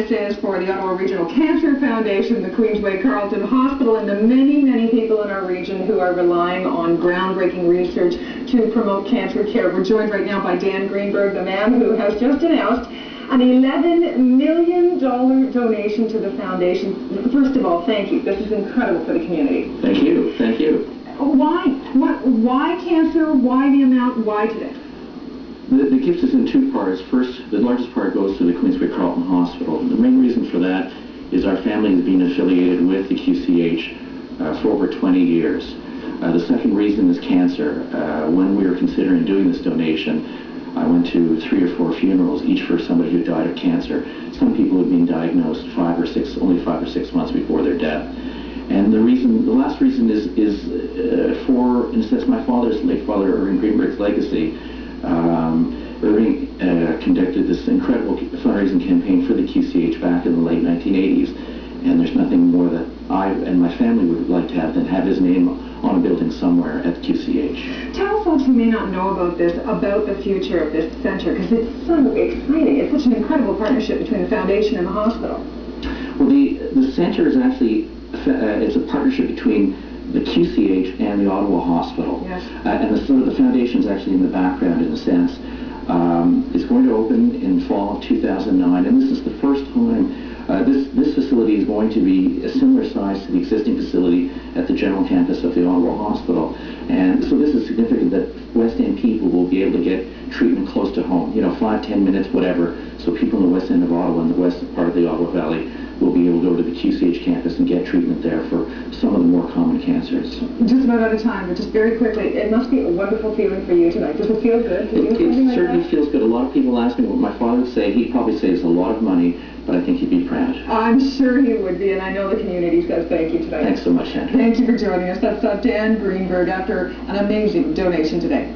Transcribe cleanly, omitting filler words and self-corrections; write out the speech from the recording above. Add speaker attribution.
Speaker 1: this is for the Ottawa Regional Cancer Foundation, the Queensway Carleton Hospital, and the many, many people in our region who are relying on groundbreaking research to promote cancer care. We're joined right now by Dan Greenberg, the man who has just announced an $11 million donation to the foundation. First of all, thank you. This is incredible for the community.
Speaker 2: Thank you. Thank you.
Speaker 1: Why? Why cancer? Why the amount? Why today?
Speaker 2: The gift is in two parts. First, the largest part goes to the Queensway Carleton Hospital. The main reason for that is our family has been affiliated with the QCH for over 20 years. The second reason is cancer. When we were considering doing this donation, I went to 3 or 4 funerals, each for somebody who died of cancer. Some people had been diagnosed only 5 or 6 months before their death. And the last reason is for, in a sense, my late father, Irving Greenberg's legacy. Irving conducted this incredible fundraising campaign for the QCH back in the late 1980s, and there's nothing more that I and my family would like to have than have his name on a building somewhere at the QCH.
Speaker 1: Tell folks who may not know about this, about the future of this center, because it's so exciting. It's such an incredible partnership between the foundation and the hospital.
Speaker 2: Well, the center is actually it's a partnership between the QCH and the Ottawa Hospital.
Speaker 1: Yes.
Speaker 2: And the foundation is actually in the background in a sense. It's going to open in fall of 2009, and this is the first time this facility is going to be a similar size to the existing facility at the general campus of the Ottawa Hospital. And so this is significant that West End people will be able to get treatment close to home, 5-10 minutes, whatever. So people in the West End of Ottawa and the west part of the Ottawa Valley will be able to go to the QCH campus and get treatment there for some of the more common cancers.
Speaker 1: Just about out of time, but just very quickly, it must be a wonderful feeling for you tonight. Does it feel good?
Speaker 2: It certainly feels good. A lot of people ask me what my father would say. He'd probably say it's a lot of money, but I think he'd be proud.
Speaker 1: I'm sure he would be, and I know the community says thank you tonight.
Speaker 2: Thanks so much, Andrew.
Speaker 1: Thank you for joining us. That's Dan Greenberg after an amazing donation today.